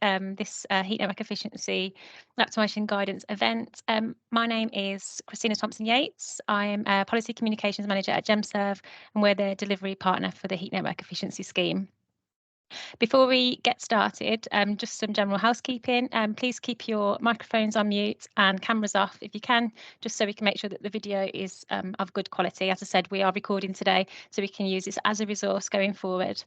this heat network efficiency optimization guidance event. My name is Christina Thompson-Yates. I'm a Policy Communications Manager at GemServe, and we're the delivery partner for the heat network efficiency scheme. Before we get started, just some general housekeeping. Please keep your microphones on mute and cameras off if you can, just so we can make sure that the video is of good quality. As I said, we are recording today, so we can use this as a resource going forward.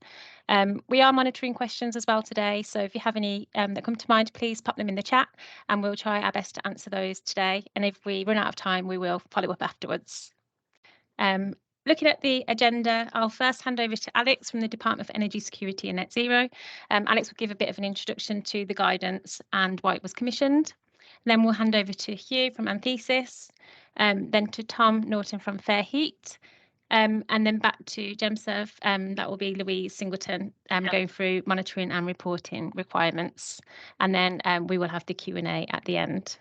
We are monitoring questions as well today, so if you have any that come to mind, please pop them in the chat and we'll try our best to answer those today. And if we run out of time, we will follow up afterwards. Looking at the agenda, I'll first hand over to Alex from the Department for Energy Security and Net Zero. Alex will give a bit of an introduction to the guidance and why it was commissioned. Then we'll hand over to Hugh from Anthesis, then to Tom Norton from Fairheat, and then back to GemServe. That will be Louise Singleton going through monitoring and reporting requirements. And then we will have the Q&A at the end.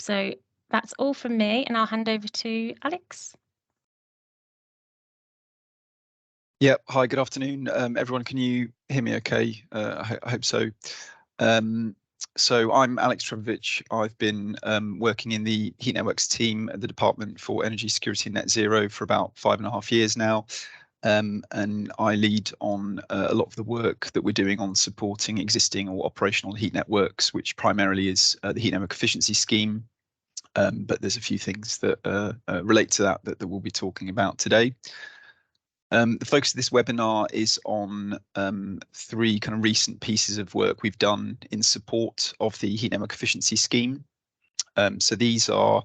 So that's all from me, and I'll hand over to Alex. Yeah, hi, good afternoon, everyone. Can you hear me okay? I hope so. So I'm Alex Trebovich. I've been working in the Heat Networks team at the Department for Energy Security and Net Zero for about 5.5 years now. And I lead on a lot of the work that we're doing on supporting existing or operational heat networks, which primarily is the Heat Network Efficiency Scheme. But there's a few things that relate to that we'll be talking about today. The focus of this webinar is on 3 kind of recent pieces of work we've done in support of the Heat Network Efficiency Scheme. So these are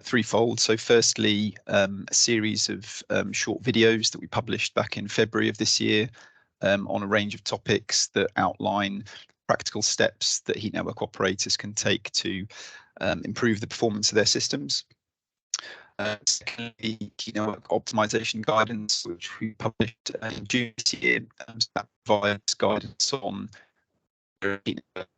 threefold. So firstly, a series of short videos that we published back in February of this year on a range of topics that outline practical steps that heat network operators can take to improve the performance of their systems. Secondly, heat network optimization guidance, which we published in June this year, that provides guidance on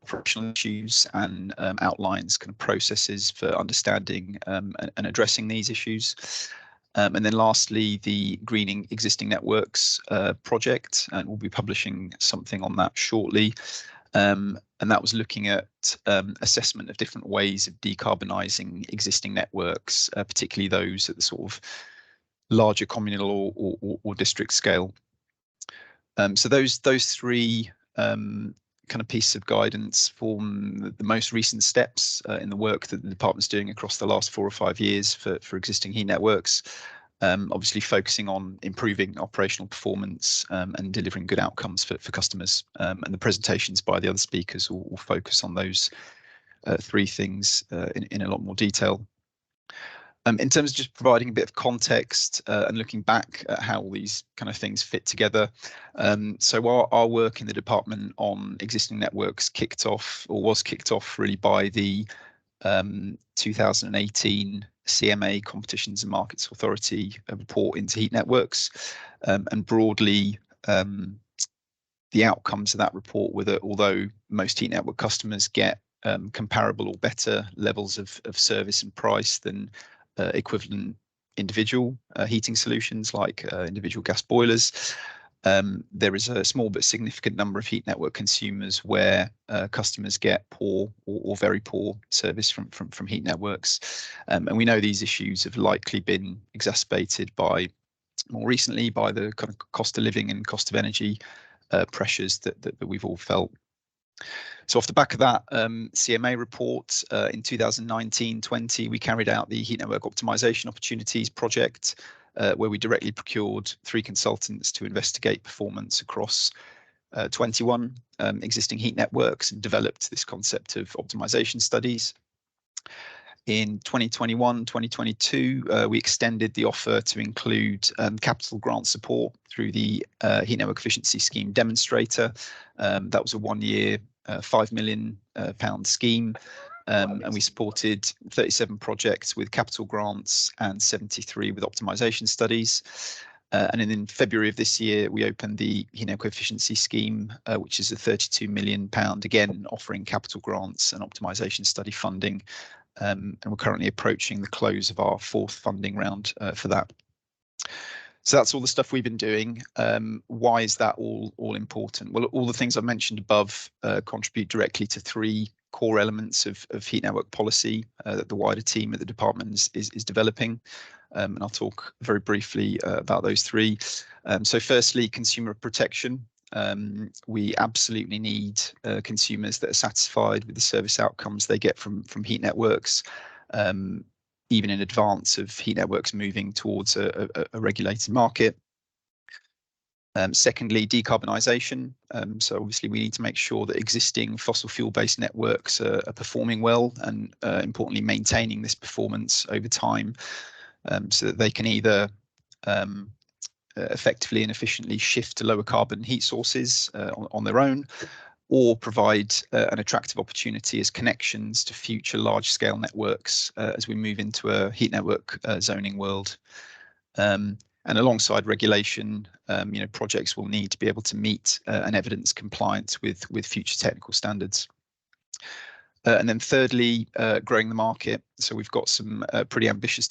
operational issues and outlines kind of processes for understanding and addressing these issues. And then lastly, the Greening Existing Networks project, and we'll be publishing something on that shortly. And that was looking at assessment of different ways of decarbonising existing networks, particularly those at the sort of larger communal or district scale. So those 3 kind of pieces of guidance form the most recent steps in the work that the department's doing across the last 4 or 5 years for existing heat networks. Obviously focusing on improving operational performance and delivering good outcomes for customers. And the presentations by the other speakers will focus on those 3 things in a lot more detail. In terms of just providing a bit of context and looking back at how all these kind of things fit together. So our work in the department on existing networks was kicked off really by the 2018 CMA Competitions and Markets Authority report into heat networks, and broadly the outcomes of that report were that although most heat network customers get comparable or better levels of service and price than equivalent individual heating solutions like individual gas boilers, there is a small but significant number of heat network consumers where customers get poor or very poor service from heat networks. And we know these issues have likely been exacerbated more recently by the kind of cost of living and cost of energy pressures that we've all felt. So off the back of that CMA report in 2019-20, we carried out the Heat Network Optimisation Opportunities project, where we directly procured 3 consultants to investigate performance across 21 existing heat networks and developed this concept of optimization studies. In 2021-2022, we extended the offer to include capital grant support through the Heat Network Efficiency Scheme demonstrator. That was a 1-year, £5 million scheme. And we supported 37 projects with capital grants and 73 with optimization studies. And in February of this year, we opened the Heat Network Efficiency Scheme, which is a £32 million, again, offering capital grants and optimization study funding. And we're currently approaching the close of our 4th funding round for that. So that's all the stuff we've been doing. Why is that all important? Well, all the things I mentioned above contribute directly to three core elements of heat network policy that the wider team at the department is developing. And I'll talk very briefly about those three. So firstly, consumer protection. We absolutely need consumers that are satisfied with the service outcomes they get from heat networks, even in advance of heat networks moving towards a regulated market. Secondly, decarbonisation. So obviously we need to make sure that existing fossil fuel-based networks are performing well and importantly maintaining this performance over time, so that they can either effectively and efficiently shift to lower carbon heat sources on their own, or provide an attractive opportunity as connections to future large-scale networks as we move into a heat network zoning world. And alongside regulation, projects will need to be able to meet and evidence compliance with future technical standards. And then thirdly, growing the market. So we've got some pretty ambitious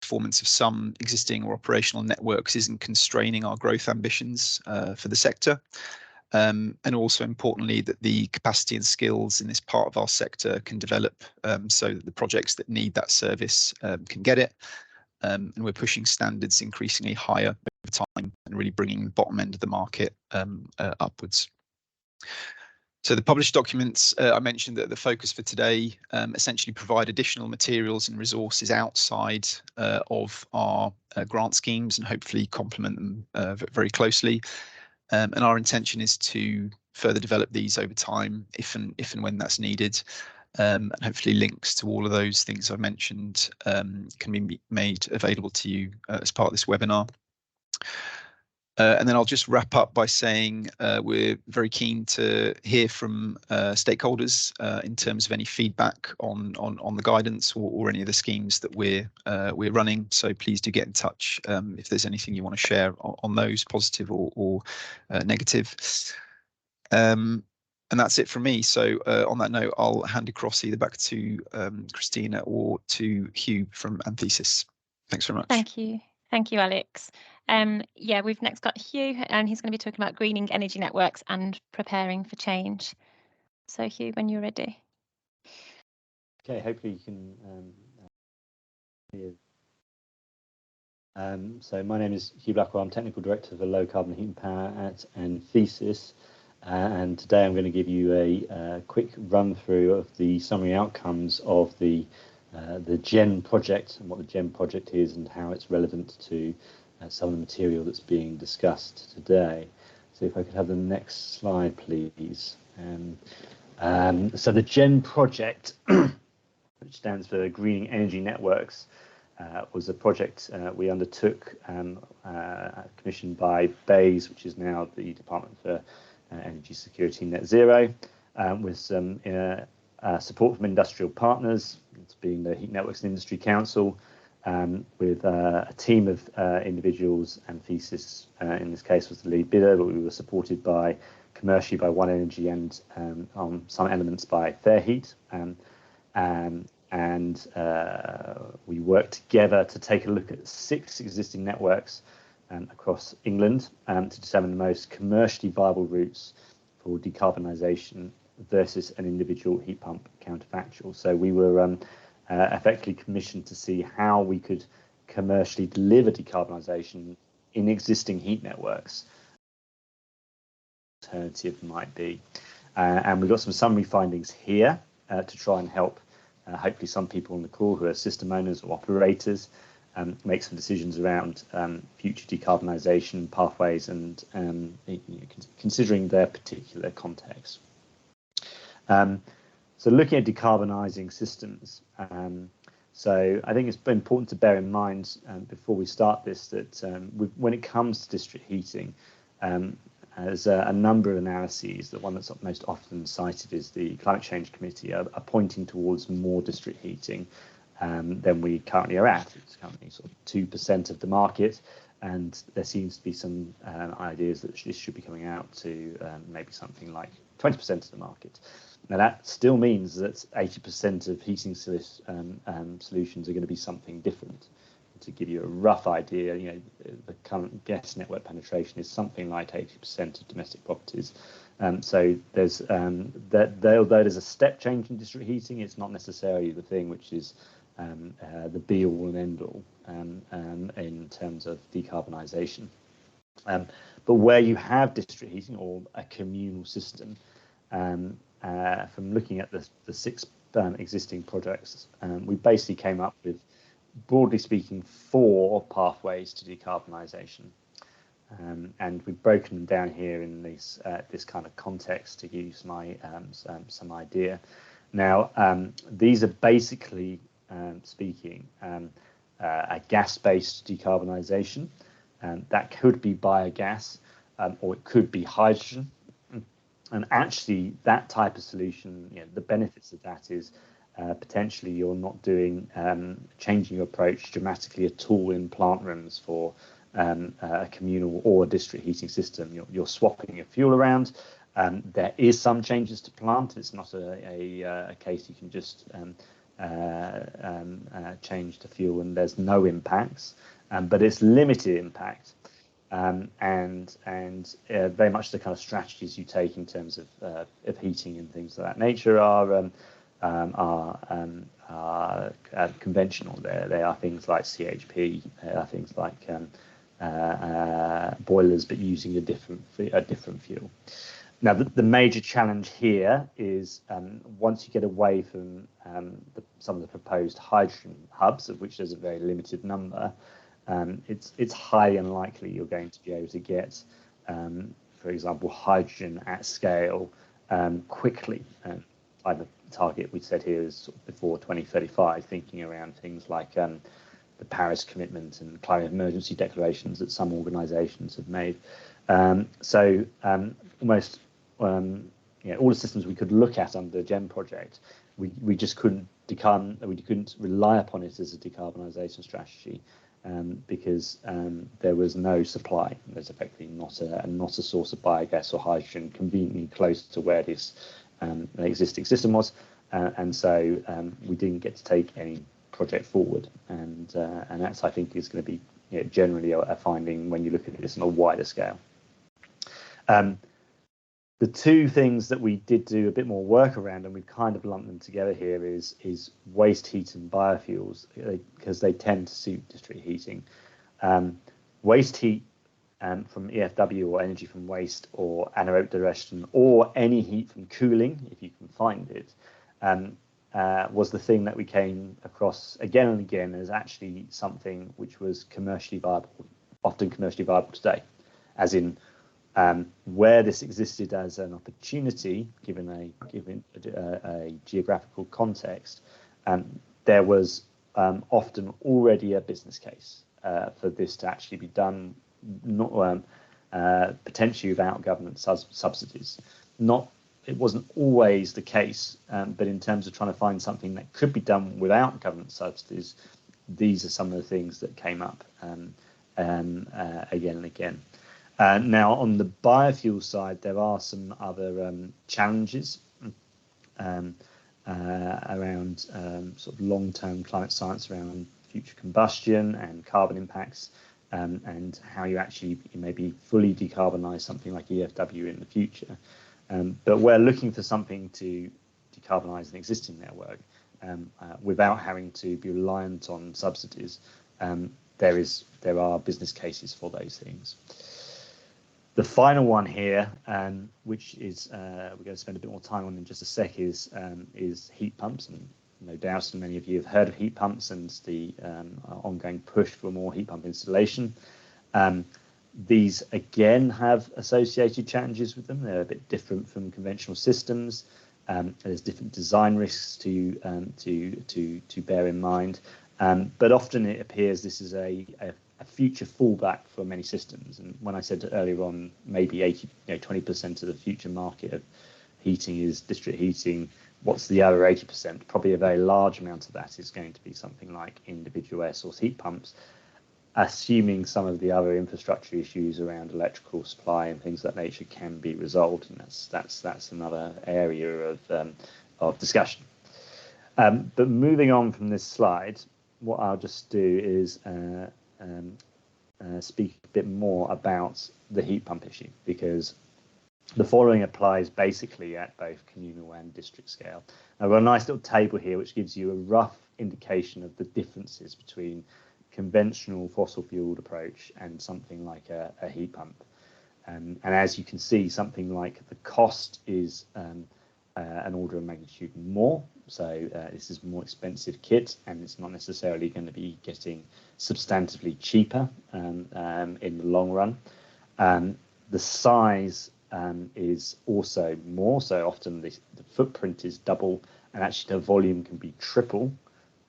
performance of some existing or operational networks isn't constraining our growth ambitions for the sector. And also importantly, that the capacity and skills in this part of our sector can develop so that the projects that need that service can get it. And we're pushing standards increasingly higher over time and really bringing the bottom end of the market upwards. So the published documents, I mentioned that the focus for today essentially provide additional materials and resources outside of our grant schemes and hopefully complement them very closely. And our intention is to further develop these over time if and when that's needed. And hopefully links to all of those things I mentioned can be made available to you as part of this webinar. And then I'll just wrap up by saying we're very keen to hear from stakeholders in terms of any feedback on the guidance or any of the schemes that we're running. So please do get in touch if there's anything you want to share on those, positive or negative. And that's it from me. So on that note, I'll hand across either back to Christina or to Hugh from Anthesis. Thanks very much. Thank you. Thank you, Alex. Yeah, we've next got Hugh, and he's going to be talking about greening energy networks and preparing for change. So Hugh, when you're ready. Okay, hopefully you can hear. So my name is Hugh Blackwell. I'm Technical Director for Low Carbon Heat and Power at Anthesis. And today I'm going to give you a quick run through of the summary outcomes of the GEN project and what the GEN project is and how it's relevant to some of the material that's being discussed today. So if I could have the next slide, please. So the GEN project, which stands for Greening Energy Networks, was a project we undertook commissioned by BEIS, which is now the Department for Energy Security Net Zero, with some support from industrial partners, being the Heat Networks and Industry Council, with a team of individuals. Anthesis, in this case, was the lead bidder, but we were supported commercially by One Energy and on some elements by Fairheat. And we worked together to take a look at 6 existing networks across England to determine the most commercially viable routes for decarbonisation versus an individual heat pump counterfactual. So we were effectively commissioned to see how we could commercially deliver decarbonisation in existing heat networks. Alternative might be, and we've got some summary findings here to try and help hopefully some people on the call who are system owners or operators make some decisions around future decarbonisation pathways and considering their particular context. So looking at decarbonising systems, so I think it's important to bear in mind before we start this that when it comes to district heating, there's a number of analyses. The one that's most often cited is the Climate Change Committee are pointing towards more district heating than we currently are at. It's currently sort of 2% of the market, and there seems to be some ideas that this should be coming out to maybe something like 20% of the market. Now that still means that 80% of heating solutions are going to be something different. To give you a rough idea, the current gas network penetration is something like 80% of domestic properties. So there's although there's a step change in district heating, it's not necessarily the thing which is the be all and end all in terms of decarbonisation. But where you have district heating or a communal system, from looking at the 6 existing projects, we basically came up with, broadly speaking, 4 pathways to decarbonisation. And we've broken them down here in this kind of context to give you some idea. Now, these are basically speaking a gas-based decarbonisation. That could be biogas, or it could be hydrogen. And actually, that type of solution, the benefits of that is potentially you're not doing changing your approach dramatically at all in plant rooms for a communal or a district heating system. You're swapping your fuel around. There is some changes to plant. It's not a case you can just change the fuel and there's no impacts, but it's limited impact. And very much the kind of strategies you take in terms of heating and things of that nature are conventional. They are things like CHP, they are things like boilers, but using a different fuel. Now, the major challenge here is once you get away from some of the proposed hydrogen hubs, of which there's a very limited number, it's highly unlikely you're going to be able to get, for example, hydrogen at scale quickly. By the target we set here is sort of before 2035, thinking around things like the Paris commitment and climate emergency declarations that some organisations have made. So almost all the systems we could look at under the GEM project, we just couldn't rely upon it as a decarbonisation strategy. Because there was no supply. There's effectively not a source of biogas or hydrogen conveniently close to where this the existing system was, and so we didn't get to take any project forward. And that's, I think, is going to be generally a finding when you look at this on a wider scale. The 2 things that we did do a bit more work around, and we've kind of lumped them together here, is waste heat and biofuels, because they tend to suit district heating. Waste heat from EFW or energy from waste or anaerobic digestion or any heat from cooling, if you can find it, was the thing that we came across again and again as actually something which was commercially viable, often commercially viable today, as in where this existed as an opportunity, given a geographical context, there was often already a business case for this to actually be done, not potentially without government subsidies. It wasn't always the case, but in terms of trying to find something that could be done without government subsidies, these are some of the things that came up again and again. Now, on the biofuel side, there are some other challenges around sort of long-term climate science around future combustion and carbon impacts, and how you actually maybe fully decarbonise something like EFW in the future. But we're looking for something to decarbonise an existing network without having to be reliant on subsidies. There are business cases for those things. The final one here, which is we're going to spend a bit more time on in just a sec, is heat pumps. And no doubt many of you have heard of heat pumps and the ongoing push for more heat pump installation. These again have associated challenges with them. They're a bit different from conventional systems. There's different design risks to bear in mind. But often it appears this is a future fallback for many systems. And when I said earlier on, maybe 20% of the future market of heating is district heating, what's the other 80%? Probably a very large amount of that is going to be something like individual air source heat pumps. assuming some of the other infrastructure issues around electrical supply and things of that nature can be resolved, and that's another area of discussion. But moving on from this slide, what I'll just do is speak a bit more about the heat pump issue, because the following applies basically at both communal and district scale. I've got a nice little table here which gives you a rough indication of the differences between conventional fossil fueled approach and something like a heat pump. And as you can see, something like the cost is an order of magnitude more. So this is more expensive kit, and it's not necessarily going to be getting substantively cheaper in the long run. The size is also more, so often the footprint is double, and actually the volume can be triple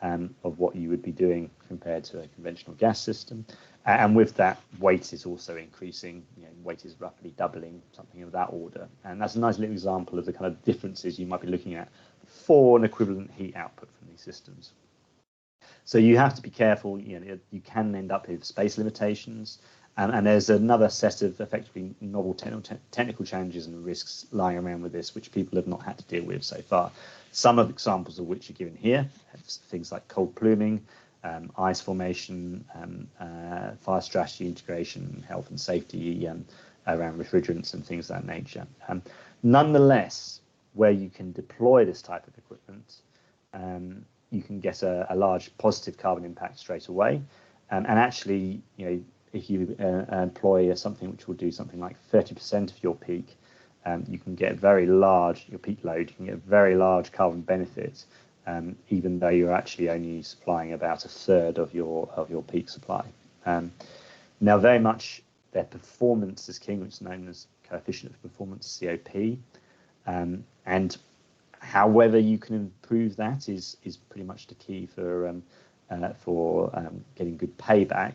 of what you would be doing compared to a conventional gas system. And with that, weight is also increasing. Weight is roughly doubling, something of that order. And that's a nice little example of the kind of differences you might be looking at for an equivalent heat output from these systems. So you have to be careful. You can end up with space limitations. And there's another set of effectively novel technical challenges and risks lying around with this, which people have not had to deal with so far. Some of the examples of which are given here, things like cold pluming, ice formation, fire strategy integration, health and safety around refrigerants and things of that nature. Nonetheless, where you can deploy this type of equipment, you can get a large positive carbon impact straight away. And actually, if you employ something which will do something like 30% of your peak, you can get very large, your peak load, you can get very large carbon benefits, even though you're actually only supplying about a third of your peak supply. Now, very much their performance is king, which is known as coefficient of performance, COP, and however you can improve that is pretty much the key for getting good payback.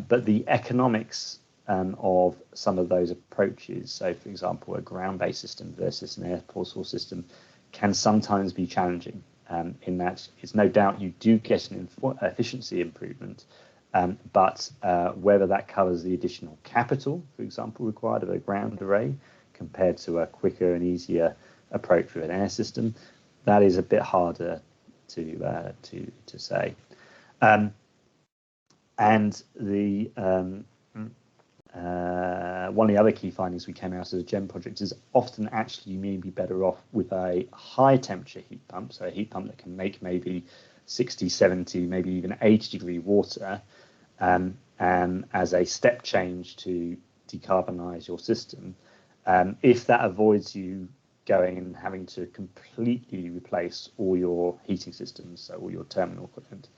But the economics of some of those approaches, so for example, a ground-based system versus an air source system, can sometimes be challenging. In that it's no doubt you do get an efficiency improvement, but whether that covers the additional capital, for example, required of a ground array compared to a quicker and easier approach with an air system, that is a bit harder to say. And the one of the other key findings we came out of the GEM project is often actually you may be better off with a high temperature heat pump, so a heat pump that can make maybe 60, 70, maybe even 80-degree water as a step change to decarbonize your system. If that avoids you going and having to completely replace all your heating systems, so all your terminal equipment.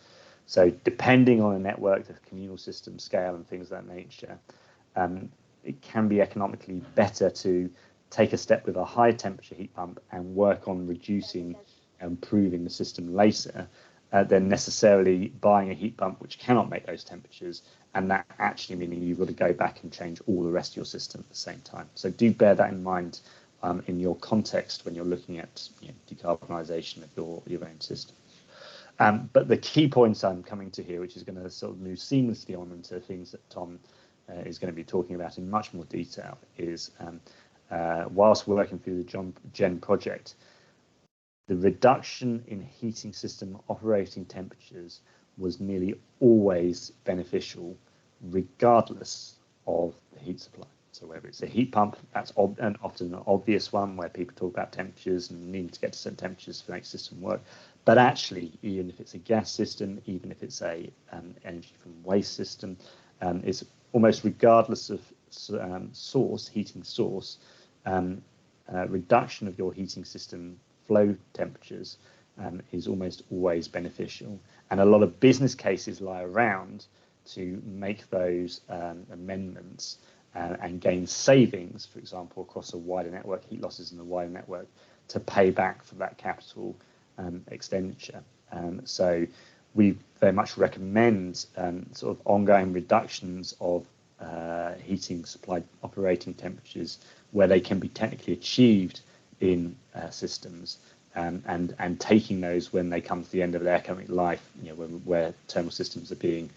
So depending on a network, the communal system scale and things of that nature, it can be economically better to take a step with a high temperature heat pump and work on reducing and improving the system later than necessarily buying a heat pump which cannot make those temperatures, and that actually meaning you've got to go back and change all the rest of your system at the same time. So do bear that in mind in your context when you're looking at decarbonisation of your own system. But the key points I'm coming to here, which is going to sort of move seamlessly on into things that Tom is going to be talking about in much more detail, is whilst we're working through the GEN project, the reduction in heating system operating temperatures was nearly always beneficial, regardless of the heat supply. So whether it's a heat pump, that's often an obvious one where people talk about temperatures and needing to get to certain temperatures to make the system work. But actually, even if it's a gas system, even if it's a energy from waste system, it's almost regardless of heating source, reduction of your heating system flow temperatures is almost always beneficial. And a lot of business cases lie around to make those amendments and gain savings, for example, across a wider network, heat losses in the wider network, to pay back for that capital expenditure. So we very much recommend sort of ongoing reductions of heating supply operating temperatures where they can be technically achieved in systems, and taking those when they come to the end of their economic life, where thermal systems are being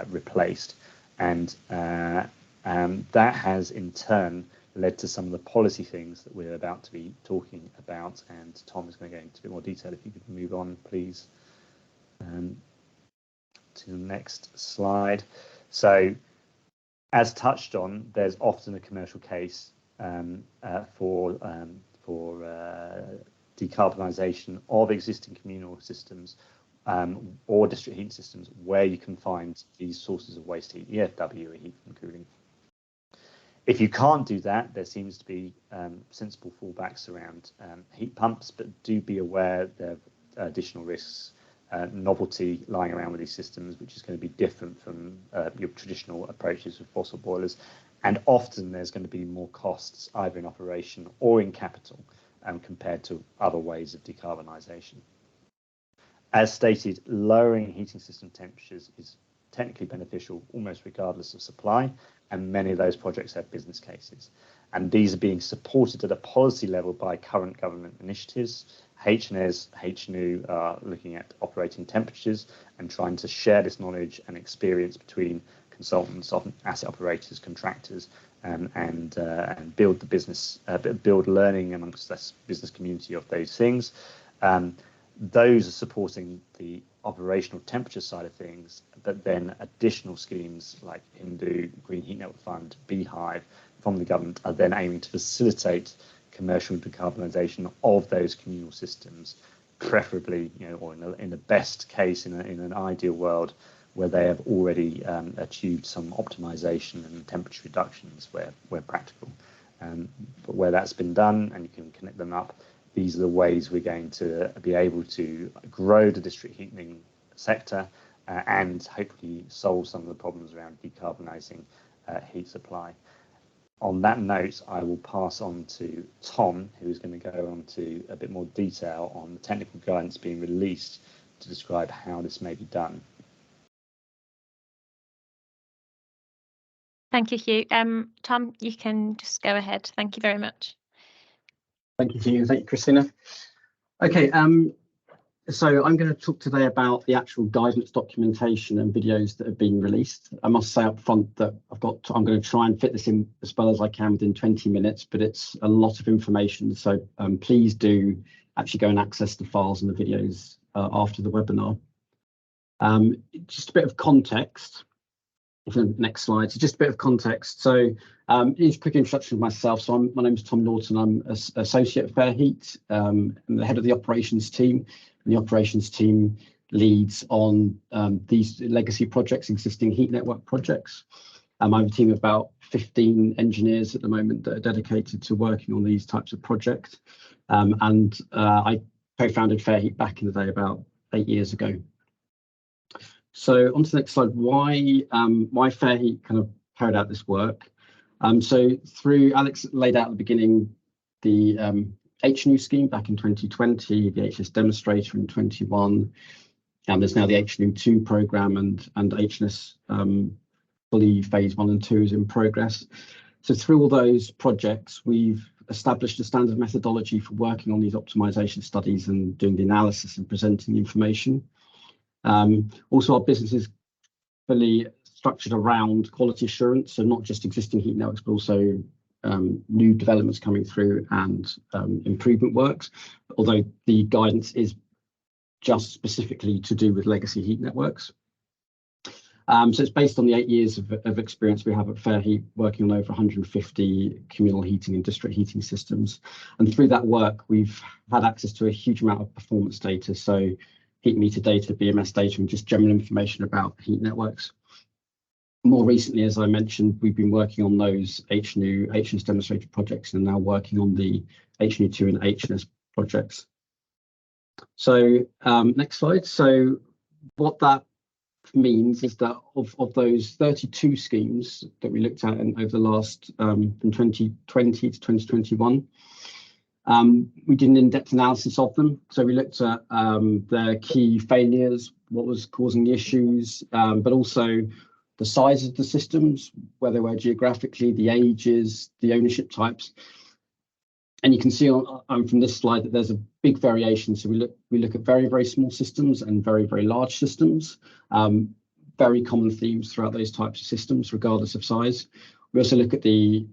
replaced, and that has in turn led to some of the policy things that we're about to be talking about, and Tom is going to go into a bit more detail. If you could move on, please, to the next slide. So, as touched on, there's often a commercial case for decarbonisation of existing communal systems or district heating systems where you can find these sources of waste heat, EFW, or heat from cooling. If you can't do that, there seems to be sensible fallbacks around heat pumps, but do be aware there are additional risks, novelty lying around with these systems, which is going to be different from your traditional approaches with fossil boilers. And often there's going to be more costs either in operation or in capital compared to other ways of decarbonisation. As stated, lowering heating system temperatures is technically beneficial almost regardless of supply, and many of those projects have business cases. And these are being supported at a policy level by current government initiatives. HNES, HNU are looking at operating temperatures and trying to share this knowledge and experience between consultants, asset operators, contractors, and build the business, build learning amongst this business community of those things. Those are supporting the operational temperature side of things, but then additional schemes like Hindu, Green Heat Network Fund, Beehive from the government are then aiming to facilitate commercial decarbonisation of those communal systems, preferably, or in the best case, in an ideal world, where they have already achieved some optimisation and temperature reductions where practical. But where that's been done and you can connect them up, these are the ways we're going to be able to grow the district heating sector and hopefully solve some of the problems around decarbonising heat supply. On that note, I will pass on to Tom, who is going to go on to a bit more detail on the technical guidance being released to describe how this may be done. Thank you, Hugh. Tom, you can just go ahead. Thank you very much. Thank you, Hugh. Thank you, Christina. Okay, so I'm going to talk today about the actual guidance documentation and videos that have been released. I must say up front that I'm going to try and fit this in as well as I can within 20 minutes, but it's a lot of information. So please do actually go and access the files and the videos after the webinar. Just a bit of context. Next slide. So just a bit of context. So here's a quick introduction of myself. So my name is Tom Norton. I'm an associate at Fairheat. I'm the head of the operations team. And the operations team leads on these legacy projects, existing heat network projects. I have a team of about 15 engineers at the moment that are dedicated to working on these types of projects. I co-founded Fairheat back in the day about 8 years ago. So on to the next slide, why Fairheat kind of carried out this work. So through Alex laid out at the beginning the HNES scheme back in 2020, the HNES demonstrator in 21, and there's now the HNU2 program and HNES fully phase 1 and 2 is in progress. So through all those projects, we've established a standard methodology for working on these optimization studies and doing the analysis and presenting the information. Also, our business is fully structured around quality assurance, so not just existing heat networks, but also new developments coming through and improvement works, although the guidance is just specifically to do with legacy heat networks. So it's based on the 8 years of experience we have at Fairheat, working on over 150 communal heating and district heating systems. And through that work, we've had access to a huge amount of performance data, so heat meter data, BMS data, and just general information about heat networks. More recently, as I mentioned, we've been working on those HNES demonstrator projects and now working on the HNU2 and HNES projects. So next slide. So what that means is that of those 32 schemes that we looked at over the last from 2020 to 2021, we did an in-depth analysis of them. So we looked at their key failures, what was causing the issues, but also the size of the systems, where they were geographically, the ages, the ownership types. And you can see from this slide that there's a big variation. So we look at very, very small systems and very, very large systems. very common themes throughout those types of systems, regardless of size. We also look at the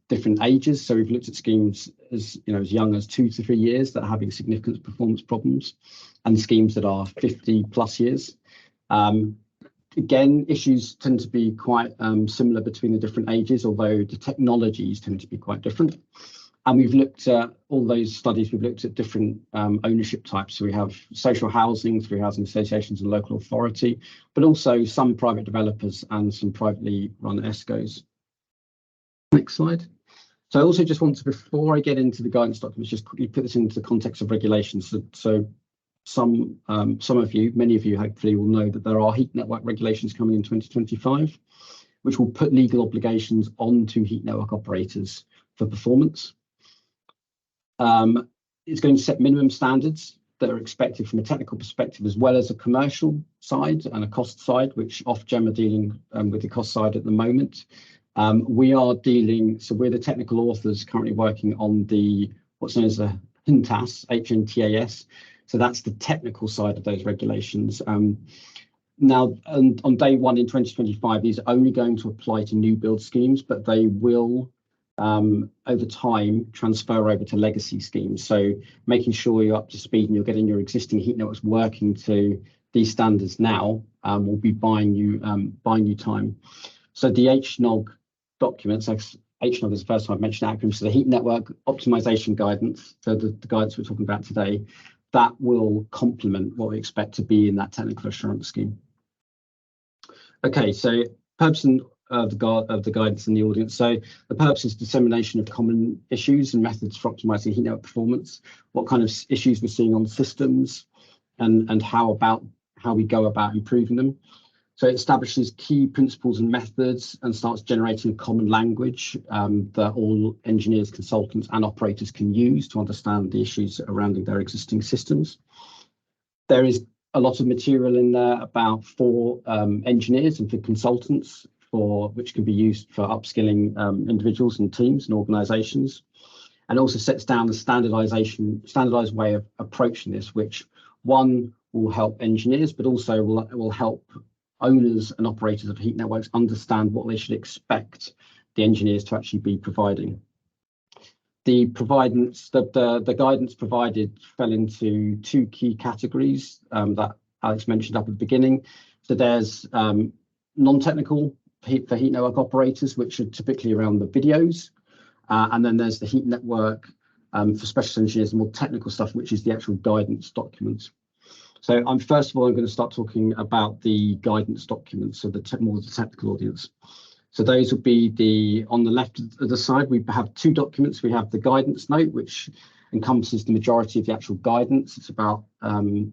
different ages. So we've looked at schemes as young as 2 to 3 years that are having significant performance problems, and schemes that are 50 plus years. Again, issues tend to be quite similar between the different ages, although the technologies tend to be quite different. And we've looked at all those studies, we've looked at different ownership types. So we have social housing through housing associations and local authority, but also some private developers and some privately run ESCOs. Next slide. So I also just want to, before I get into the guidance documents, just quickly put this into the context of regulations. So some of you, many of you hopefully will know that there are heat network regulations coming in 2025, which will put legal obligations onto heat network operators for performance. It's going to set minimum standards that are expected from a technical perspective, as well as a commercial side and a cost side, which Ofgem are dealing with the cost side at the moment. We are dealing, so we're the technical authors currently working on the what's known as the HNES. So that's the technical side of those regulations. Now, on day one in 2025, these are only going to apply to new build schemes, but they will, over time, transfer over to legacy schemes. So making sure you're up to speed and you're getting your existing heat networks working to these standards now will be buying you time. So the HNOG documents, HNOG is the first time I've mentioned acronyms, so the Heat Network Optimisation Guidance, so the guidance we're talking about today, that will complement what we expect to be in that technical assurance scheme. Okay, so purpose of the guidance in the audience. So the purpose is dissemination of common issues and methods for optimising heat network performance, what kind of issues we're seeing on systems, and how we go about improving them. So it establishes key principles and methods and starts generating a common language that all engineers, consultants and operators can use to understand the issues surrounding their existing systems. There is a lot of material in there for engineers and for consultants, which can be used for upskilling individuals and teams and organisations, and also sets down the standardised way of approaching this, which one will help engineers, but also will help owners and operators of heat networks understand what they should expect the engineers to actually be providing. The guidance provided fell into 2 key categories that Alex mentioned up at the beginning. So there's non-technical for heat network operators, which are typically around the videos, and then there's the heat network for specialist engineers, more technical stuff, which is the actual guidance documents. So first of all, I'm going to start talking about the guidance documents, so more the technical audience. So those would be on the left of the side, we have 2 documents. We have the guidance note, which encompasses the majority of the actual guidance. It's about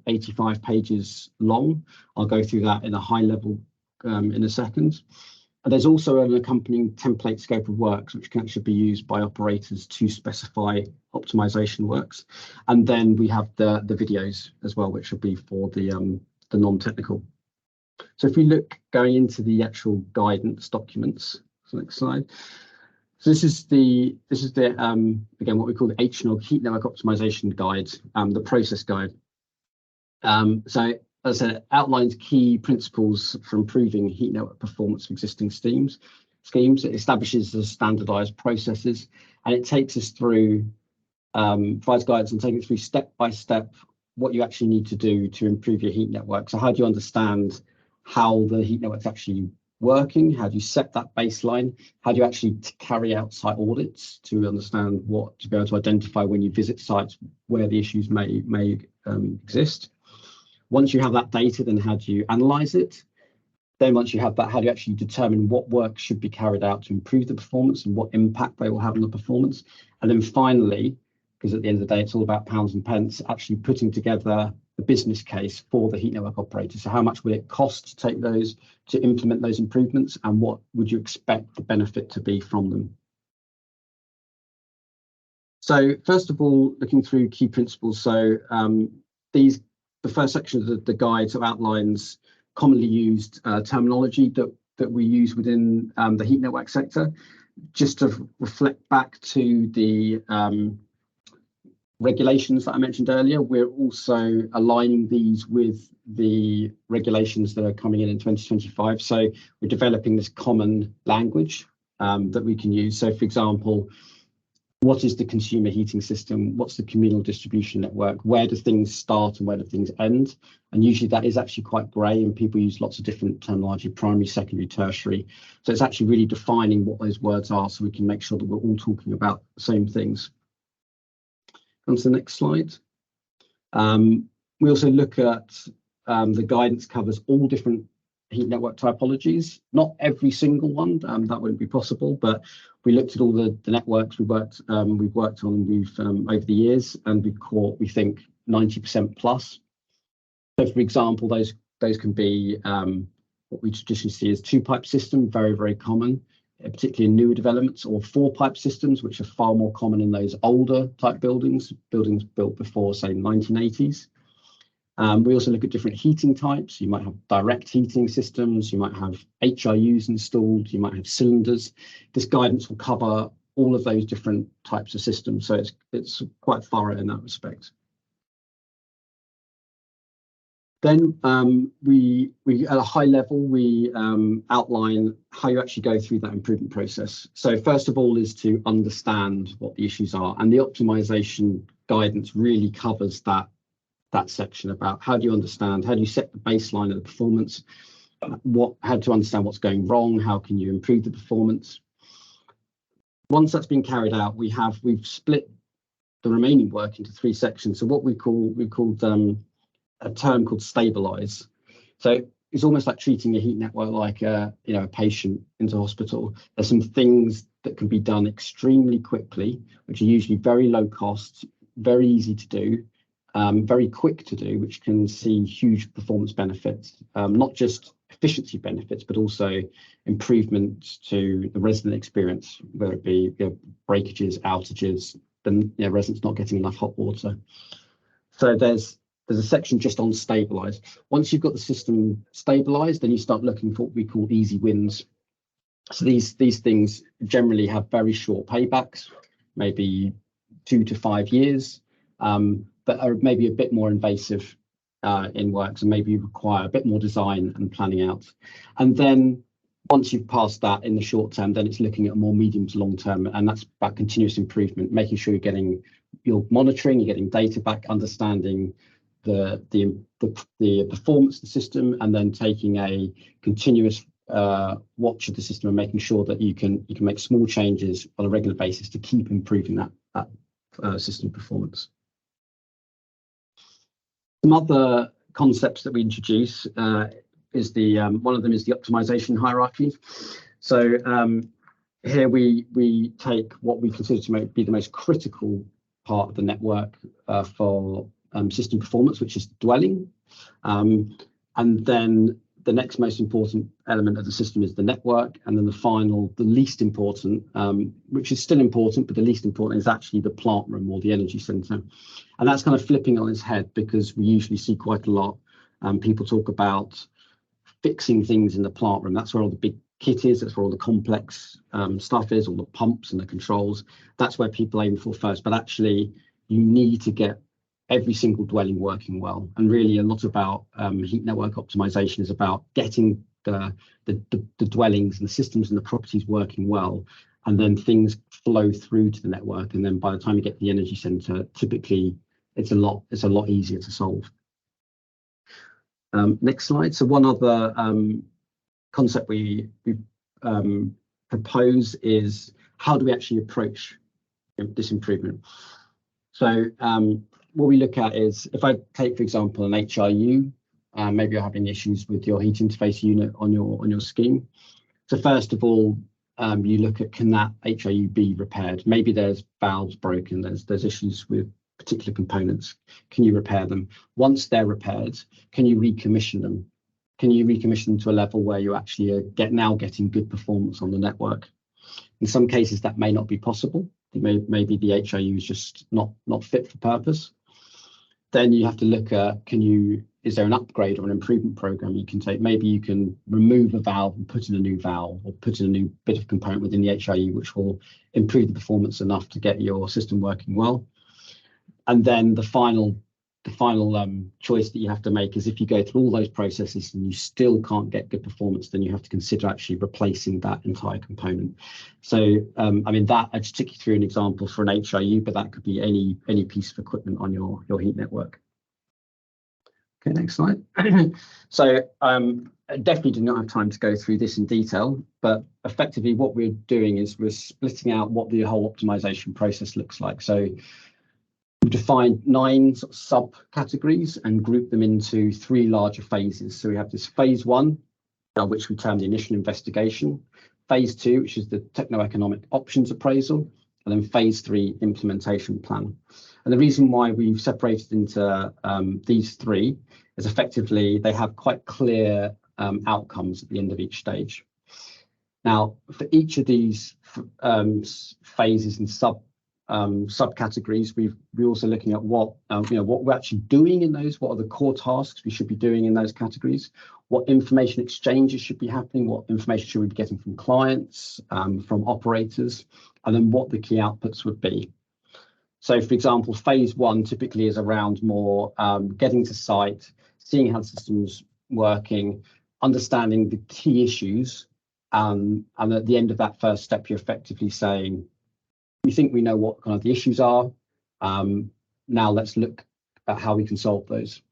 85 pages long. I'll go through that in a high level in a second. And there's also an accompanying template scope of works, which can actually be used by operators to specify optimization works. And then we have the videos as well, which will be for the non-technical. So if we look going into the actual guidance documents, so next slide. So this is the again what we call the HNOG Heat Network Optimization Guide, the process guide. So as I said, it outlines key principles for improving heat network performance of existing schemes. It establishes the standardized processes, and it takes us through, provides guidance and taking us through step by step what you actually need to do to improve your heat network. So how do you understand how the heat network's actually working? How do you set that baseline? How do you actually carry out site audits to understand to be able to identify when you visit sites where the issues may exist? Once you have that data, then how do you analyze it? Then once you have that, how do you actually determine what work should be carried out to improve the performance and what impact they will have on the performance? And then finally, because at the end of the day, it's all about pounds and pence, actually putting together the business case for the heat network operator. So how much will it cost to implement those improvements, and what would you expect the benefit to be from them? So first of all, looking through key principles. So the first section of the guide sort of outlines commonly used terminology that we use within the heat network sector, just to reflect back to the regulations that I mentioned earlier, we're also aligning these with the regulations that are coming in 2025. So we're developing this common language that we can use. So for example, what is the consumer heating system? What's the communal distribution network? Where do things start and where do things end? And usually that is actually quite grey, and people use lots of different terminology: primary, secondary, tertiary. So it's actually really defining what those words are so we can make sure that we're all talking about the same things. On to the next slide. We also look at the guidance covers all different heat network typologies. Not every single one, that wouldn't be possible, but we looked at all the networks we've worked on over the years, and we caught, we think, 90% plus. So for example, those can be what we traditionally see as two-pipe system, very common, particularly in newer developments, or four-pipe systems, which are far more common in those older type buildings built before, say, 1980s. We also look at different heating types. You might have direct heating systems, you might have HRUs installed, you might have cylinders. This guidance will cover all of those different types of systems, so it's quite thorough in that respect. Then we at a high level, we outline how you actually go through that improvement process. So first of all is to understand what the issues are, and the optimization guidance really covers that section about how do you understand, how do you set the baseline of the performance, how to understand what's going wrong, how can you improve the performance. Once that's been carried out, we've split the remaining work into three sections. So what we called a term called stabilize. So it's almost like treating a heat network like a patient into hospital. There's some things that can be done extremely quickly, which are usually very low cost, very easy to do, very quick to do, which can see huge performance benefits, not just efficiency benefits, but also improvements to the resident experience, whether it be breakages, outages, then residents not getting enough hot water. So there's a section just on stabilize. Once you've got the system stabilized, then you start looking for what we call easy wins. So these things generally have very short paybacks, maybe 2 to 5 years, but are maybe a bit more invasive in works and maybe require a bit more design and planning out. And then once you've passed that in the short term, then it's looking at more medium to long term, and that's about continuous improvement, making sure you're monitoring, you're getting data back, understanding the performance of the system, and then taking a continuous watch of the system and making sure that you can make small changes on a regular basis to keep improving that system performance. Some other concepts that we introduce is one of them is the optimization hierarchy. So here we take what we consider to be the most critical part of the network for system performance, which is the dwelling, and then the next most important element of the system is the network, and then the least important, which is still important, but the least important is actually the plant room or the energy center. And that's kind of flipping on its head, because we usually see quite a lot people talk about fixing things in the plant room. That's where all the big kit is, that's where all the complex stuff is, all the pumps and the controls. That's where people aim for first, but actually you need to get every single dwelling working well. And really a lot about heat network optimization is about getting the dwellings and the systems and the properties working well, and then things flow through to the network, and then by the time you get to the energy center, typically it's a lot easier to solve. Next slide. So one other concept we propose is, how do we actually approach this improvement? So what we look at is, if I take, for example, an HRU, maybe you're having issues with your heat interface unit on your scheme. So first of all, you look at, can that HRU be repaired? Maybe there's valves broken, there's issues with particular components. Can you repair them? Once they're repaired, can you recommission them? Can you recommission them to a level where you actually are getting good performance on the network? In some cases, that may not be possible. Maybe the HRU is just not fit for purpose. Then you have to look at, is there an upgrade or an improvement program you can take? Maybe you can remove a valve and put in a new valve, or put in a new bit of component within the HRU, which will improve the performance enough to get your system working well. And then the final choice that you have to make is if you go through all those processes and you still can't get good performance, then you have to consider actually replacing that entire component. So I mean, that I just took you through an example for an HIU, but that could be any piece of equipment on your heat network. Okay, next slide. So I definitely do not have time to go through this in detail, but effectively what we're doing is we're splitting out what the whole optimization process looks like. So we've defined 9 sort of subcategories and grouped them into 3 larger phases. So we have this phase 1, which we term the initial investigation, phase 2, which is the techno-economic options appraisal, and then phase 3, implementation plan. And the reason why we've separated into these 3 is effectively they have quite clear outcomes at the end of each stage. Now, for each of these phases and subcategories, we're also looking at what what we're actually doing in those. What are the core tasks we should be doing in those categories? What information exchanges should be happening? What information should we be getting from clients, from operators, and then what the key outputs would be. So, for example, phase 1 typically is around more getting to site, seeing how the system's working, understanding the key issues, and at the end of that first step, you're effectively saying, we think we know what kind of the issues are. Now let's look at how we can solve those.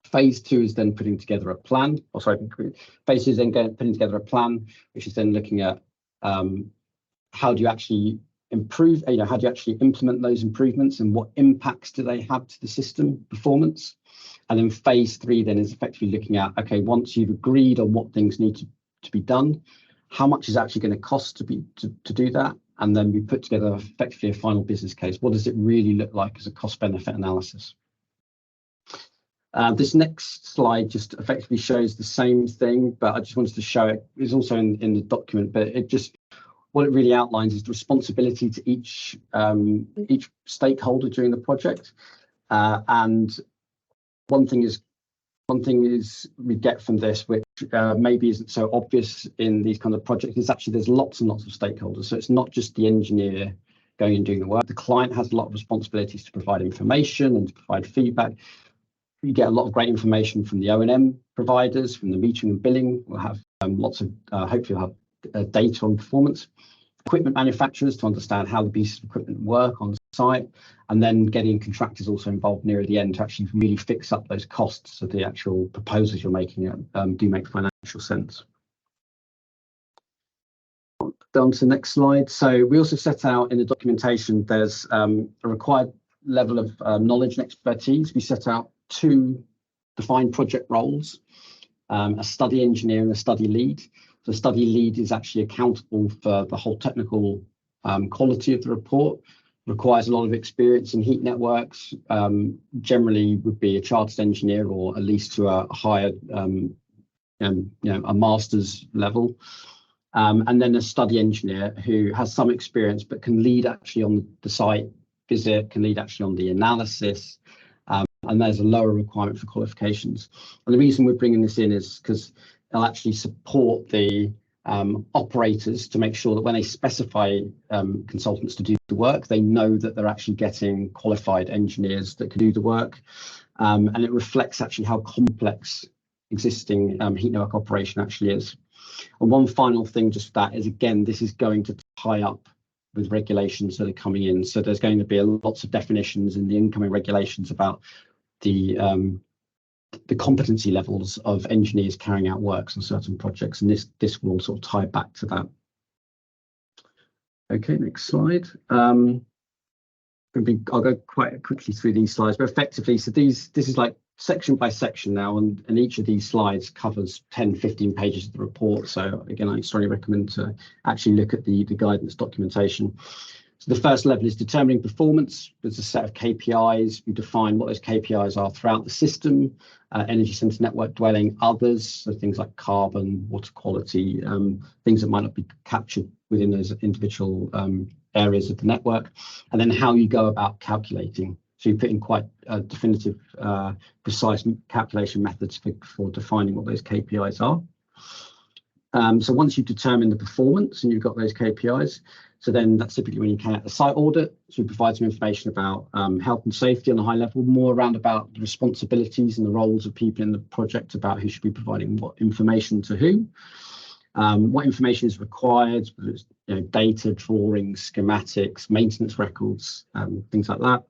Phase 2 is then putting together a plan. Phase 2 is then putting together a plan, which is then looking at how do you actually improve, how do you actually implement those improvements and what impacts do they have to the system performance? And then phase 3 then is effectively looking at, okay, once you've agreed on what things need to be done, how much is actually going to cost to do that? And then we put together effectively a final business case. What does it really look like as a cost-benefit analysis? This next slide just effectively shows the same thing, but I just wanted to show it. It's also in the document, but what it really outlines is the responsibility to each stakeholder during the project. And one thing is we get from this, which maybe isn't so obvious in these kind of projects, is actually there's lots and lots of stakeholders. So it's not just the engineer going and doing the work. The client has a lot of responsibilities to provide information and to provide feedback. You get a lot of great information from the O&M providers, from the metering and billing. We'll have lots of, hopefully we'll have data on performance. Equipment manufacturers to understand how the pieces of equipment work on site, and then getting contractors also involved near the end to actually really fix up those costs so the actual proposals you're making do make financial sense. Down to the next slide. So we also set out in the documentation there's a required level of knowledge and expertise. We set out 2 defined project roles, a study engineer and a study lead. The study lead is actually accountable for the whole technical quality of the report, requires a lot of experience in heat networks, generally would be a chartered engineer or at least to a higher, a master's level. And then a study engineer who has some experience but can lead actually on the site visit, can lead actually on the analysis, and there's a lower requirement for qualifications. And the reason we're bringing this in is because they'll actually support the operators to make sure that when they specify consultants to do the work, they know that they're actually getting qualified engineers that can do the work. And it reflects actually how complex existing heat network operation actually is. And one final thing just that is, again, this is going to tie up with regulations that are coming in. So there's going to be lots of definitions in the incoming regulations about the competency levels of engineers carrying out works on certain projects, and this will sort of tie back to that. Okay, next slide. I'll go quite quickly through these slides, but effectively, so this is like section by section now, and each of these slides covers 10-15 pages of the report. So again, I strongly recommend to actually look at the guidance documentation. So the first level is determining performance. There's a set of KPIs. We define what those KPIs are throughout the system, energy centre network dwelling, others, so things like carbon, water quality, things that might not be captured within those individual areas of the network, and then how you go about calculating. So you put in quite definitive, precise calculation methods for defining what those KPIs are. So once you've determined the performance and you've got those KPIs, So then that's typically when you carry out the site audit. So we provide some information about health and safety on a high level, more around about the responsibilities and the roles of people in the project, about who should be providing what information to who, what information is required, whether it's data, drawings, schematics, maintenance records, things like that.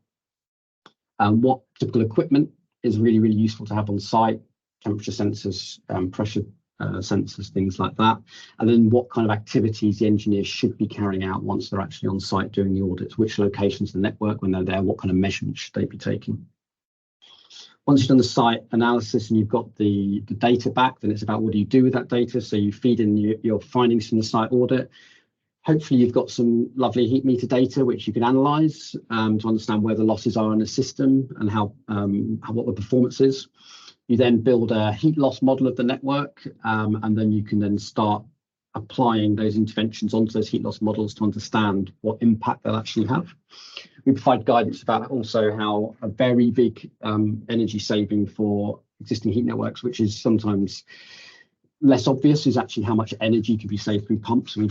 What typical equipment is really, really useful to have on site, temperature sensors, pressure sensors, things like that. And then what kind of activities the engineers should be carrying out once they're actually on site doing the audits, which locations of the network when they're there, what kind of measurements should they be taking. Once you've done the site analysis and you've got the data back, then it's about what do you do with that data. So you feed in your findings from the site audit. Hopefully you've got some lovely heat meter data which you can analyse to understand where the losses are in the system and what the performance is. You then build a heat loss model of the network, and then you can then start applying those interventions onto those heat loss models to understand what impact they'll actually have. We provide guidance about also how a very big energy saving for existing heat networks, which is sometimes less obvious, is actually how much energy can be saved through pumps. And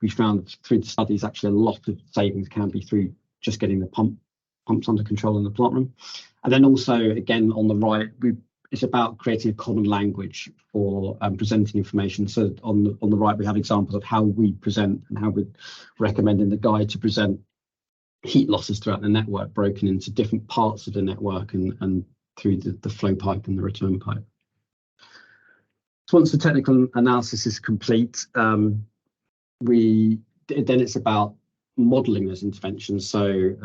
we found through the studies actually a lot of savings can be through just getting the pumps under control in the plant room. And then also again on the right, it's about creating a common language for presenting information. So on the right, we have examples of how we present and how we recommend in the guide to present heat losses throughout the network, broken into different parts of the network and through the flow pipe and the return pipe. So once the technical analysis is complete, then it's about modelling those interventions. So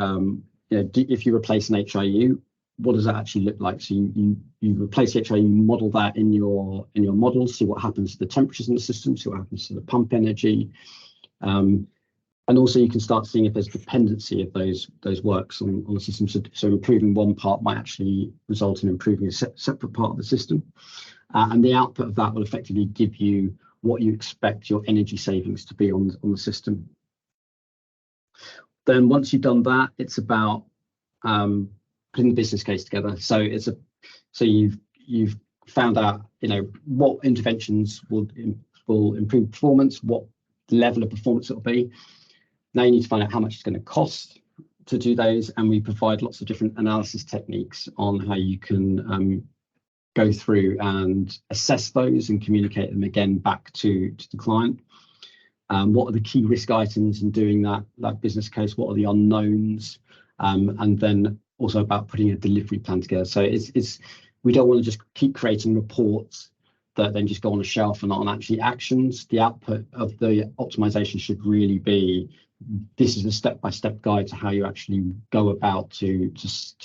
if you replace an HIU, what does that actually look like? So you replace the HIU, you model that in your models, see what happens to the temperatures in the system, see what happens to the pump energy, and also you can start seeing if there's dependency of those works on the system. So improving one part might actually result in improving a separate part of the system, and the output of that will effectively give you what you expect your energy savings to be on the system. Then once you've done that, it's about putting the business case together. So you've found out what interventions will improve performance, what level of performance it'll be. Now you need to find out how much it's going to cost to do those, and we provide lots of different analysis techniques on how you can go through and assess those and communicate them again back to the client. What are the key risk items in doing that business case? What are the unknowns? And then also about putting a delivery plan together. So we don't want to just keep creating reports that then just go on a shelf and not on actually actions. The output of the optimization should really be, this is a step-by-step guide to how you actually go about to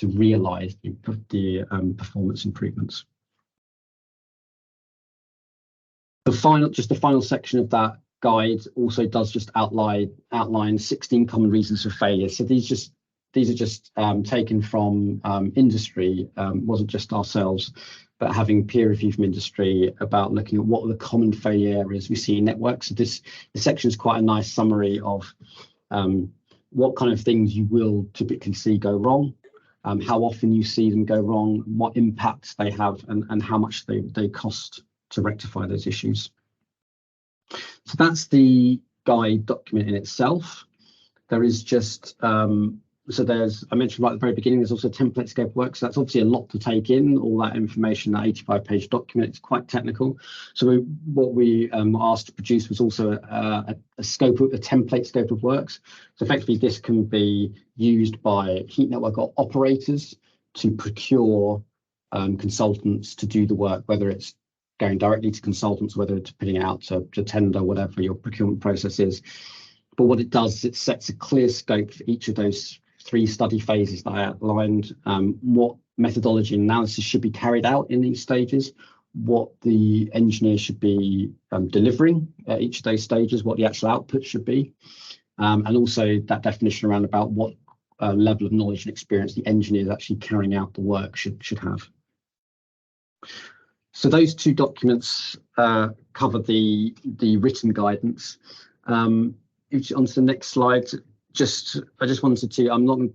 realize the performance improvements. The final section of that guide also does just outline 16 common reasons for failure. So these are just taken from industry, wasn't just ourselves, but having peer review from industry about looking at what are the common failure areas we see in networks. So this section is quite a nice summary of what kind of things you will typically see go wrong, how often you see them go wrong, what impacts they have, and how much they cost to rectify those issues. So that's the guide document in itself. There is just I mentioned right at the very beginning, there's also a template scope of work. So that's obviously a lot to take in, all that information, that 85-page document. It's quite technical. So what we asked to produce was also a template scope of works. So effectively, this can be used by heat network operators to procure consultants to do the work, whether it's going directly to consultants, whether it's putting it out to tender, whatever your procurement process is. But what it does is it sets a clear scope for each of those 3 study phases that I outlined, what methodology and analysis should be carried out in these stages, what the engineer should be delivering at each of those stages, what the actual output should be, and also that definition around about what level of knowledge and experience the engineers actually carrying out the work should have. So those 2 documents cover the written guidance. Onto the next slide. I just wanted to, I don't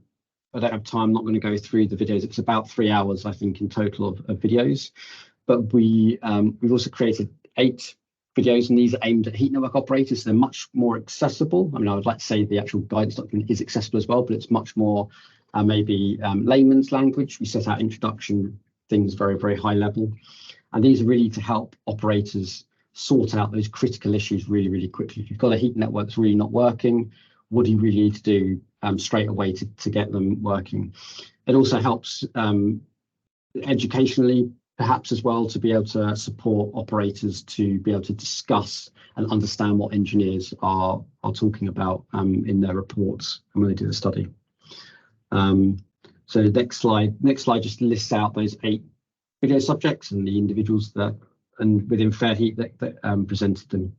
have time, I'm not going to go through the videos. It's about 3 hours, I think, in total of videos. But we've also created 8 videos, and these are aimed at heat network operators. So they're much more accessible. I mean, I would like to say the actual guidance document is accessible as well, but it's much more maybe layman's language. We set out introduction, things very, very high level. And these are really to help operators sort out those critical issues really, really quickly. If you've got a heat network that's really not working, what do you really need to do straight away to get them working? It also helps educationally, perhaps as well, to be able to support operators to be able to discuss and understand what engineers are talking about in their reports and when they do the study. So the next slide just lists out those 8 video subjects and the individuals that, and within Fairheat that presented them.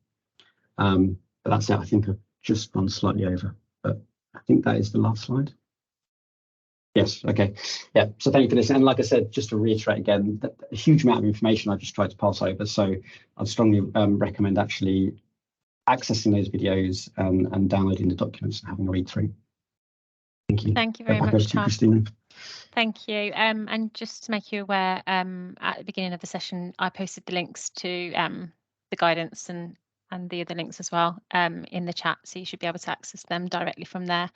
But that's it. I think I've just gone slightly over, but I think that is the last slide. Yes, okay. Yeah, so thank you for this. And like I said, just to reiterate again, that a huge amount of information I just tried to pass over. So I'd strongly recommend actually accessing those videos and downloading the documents and having a read through. Thank you. Thank you very much, Tom. Christina. Thank you. And just to make you aware, at the beginning of the session, I posted the links to the guidance and the other links as well in the chat, so you should be able to access them directly from there.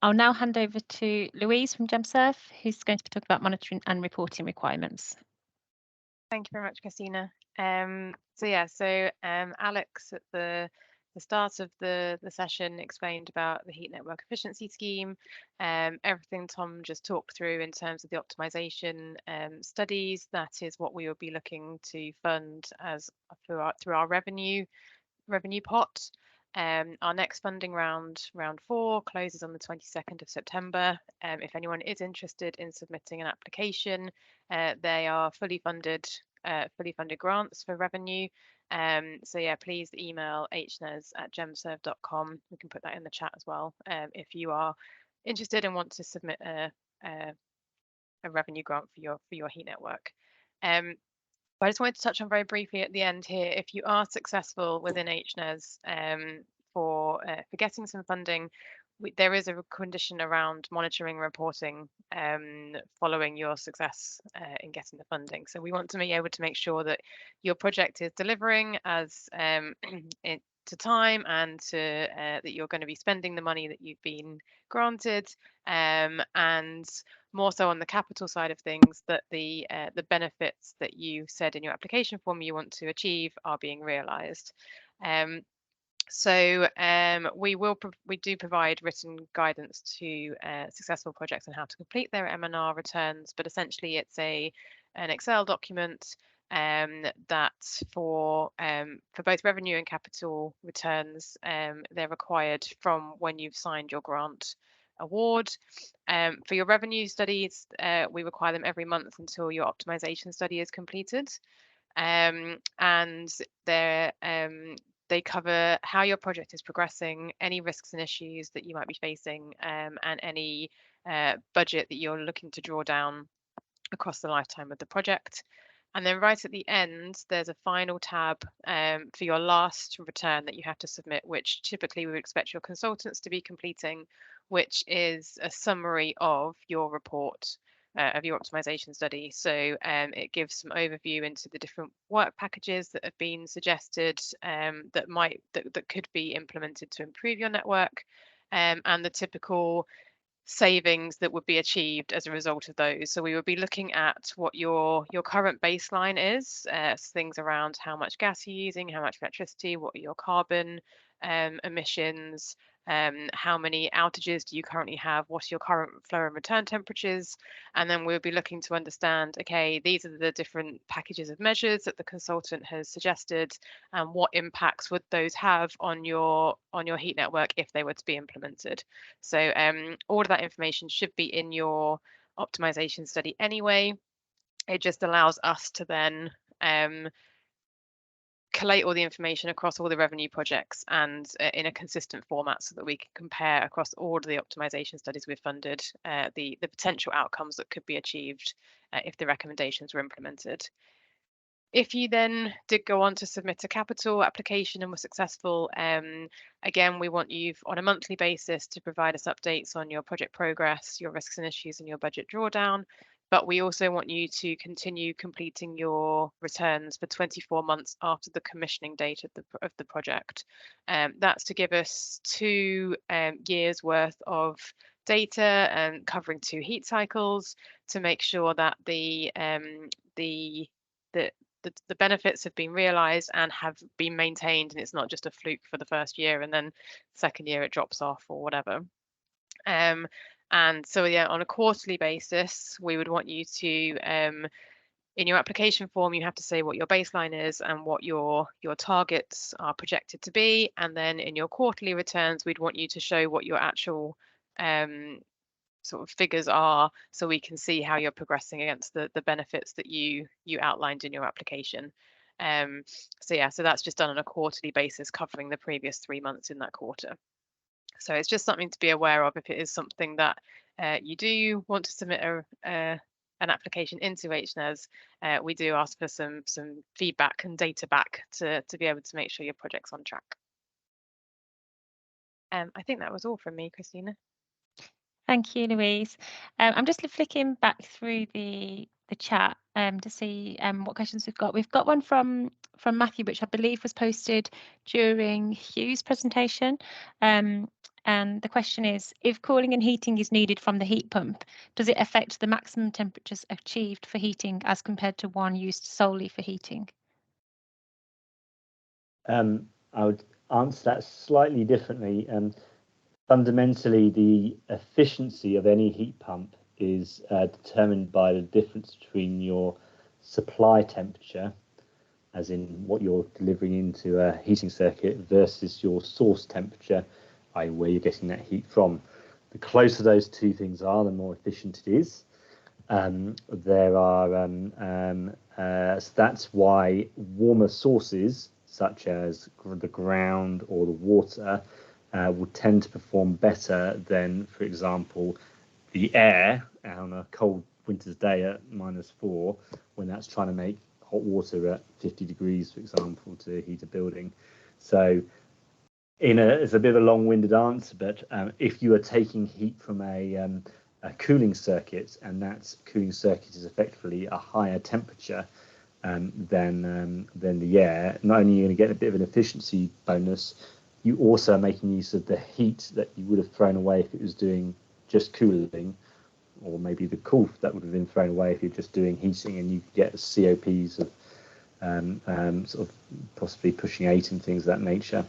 I'll now hand over to Louise from GemServe, who's going to be talking about monitoring and reporting requirements. Thank you very much, Christina. So Alex at the start of the session explained about the heat network efficiency scheme, everything Tom just talked through in terms of the optimization studies. That is what we will be looking to fund as through our revenue pot. Our next funding round 4, closes on the 22nd of September. If anyone is interested in submitting an application, they are fully funded grants for revenue. So yeah, please email hnes@gemserve.com. We can put that in the chat as well if you are interested and want to submit a revenue grant for your heat network. But I just wanted to touch on very briefly at the end here, if you are successful within HNES for getting some funding, there is a condition around monitoring and reporting following your success in getting the funding. So we want to be able to make sure that your project is delivering as to time, and that you're going to be spending the money that you've been granted, and more so on the capital side of things, that the benefits that you said in your application form you want to achieve are being realised. So we do provide written guidance to successful projects on how to complete their M&R returns, but essentially it's an Excel document that for both revenue and capital returns, they're required from when you've signed your grant award. For your revenue studies, we require them every month until your optimization study is completed, and they cover how your project is progressing, any risks and issues that you might be facing, and any budget that you're looking to draw down across the lifetime of the project. And then right at the end, there's a final tab for your last return that you have to submit, which typically we would expect your consultants to be completing, which is a summary of your report of your optimization study. So it gives some overview into the different work packages that have been suggested that could be implemented to improve your network, and the typical savings that would be achieved as a result of those. So we would be looking at what your current baseline is, things around how much gas you're using, how much electricity, what are your carbon emissions, how many outages do you currently have, what's your current flow and return temperatures, and then we'll be looking to understand, okay, these are the different packages of measures that the consultant has suggested, and what impacts would those have on your heat network if they were to be implemented. So all of that information should be in your optimization study anyway. It just allows us to then collate all the information across all the revenue projects and in a consistent format, so that we can compare across all of the optimization studies we've funded the potential outcomes that could be achieved if the recommendations were implemented. If you then did go on to submit a capital application and were successful, again, we want you on a monthly basis to provide us updates on your project progress, your risks and issues, and your budget drawdown. but we also want you to continue completing your returns for 24 months after the commissioning date of the project. That's to give us 2 years worth of data and covering 2 heat cycles to make sure that the benefits have been realized and have been maintained, and it's not just a fluke for the first year and then second year it drops off or whatever. And so yeah, on a quarterly basis, we would want you to in your application form, you have to say what your baseline is and what your targets are projected to be. And then in your quarterly returns, we'd want you to show what your actual sort of figures are, so we can see how you're progressing against the benefits that you outlined in your application. So yeah, so that's just done on a quarterly basis, covering the previous 3 months in that quarter. So it's just something to be aware of if it is something that you do want to submit an application into HNES. We do ask for some feedback and data back to be able to make sure your project's on track. I think that was all from me, Christina. Thank you, Louise. I'm just flicking back through the chat to see what questions we've got. We've got one from Matthew, which I believe was posted during Hugh's presentation. And the question is, if cooling and heating is needed from the heat pump, does it affect the maximum temperatures achieved for heating as compared to one used solely for heating? I would answer that slightly differently. Fundamentally, the efficiency of any heat pump is determined by the difference between your supply temperature, as in what you're delivering into a heating circuit, versus your source temperature, i.e. where you're getting that heat from. The closer those 2 things are, the more efficient it is. There are so that's why warmer sources, such as the ground or the water, will tend to perform better than, for example, the air on a cold winter's day at -4, when that's trying to make hot water at 50 degrees, for example, to heat a building. So it's a bit of a long-winded answer, but if you are taking heat from a cooling circuit, and that cooling circuit is effectively a higher temperature than the air, not only are you going to get a bit of an efficiency bonus, you also are making use of the heat that you would have thrown away if it was doing just cooling, or maybe the cool that would have been thrown away if you're just doing heating, and you get COPs of sort of possibly pushing 8 and things of that nature.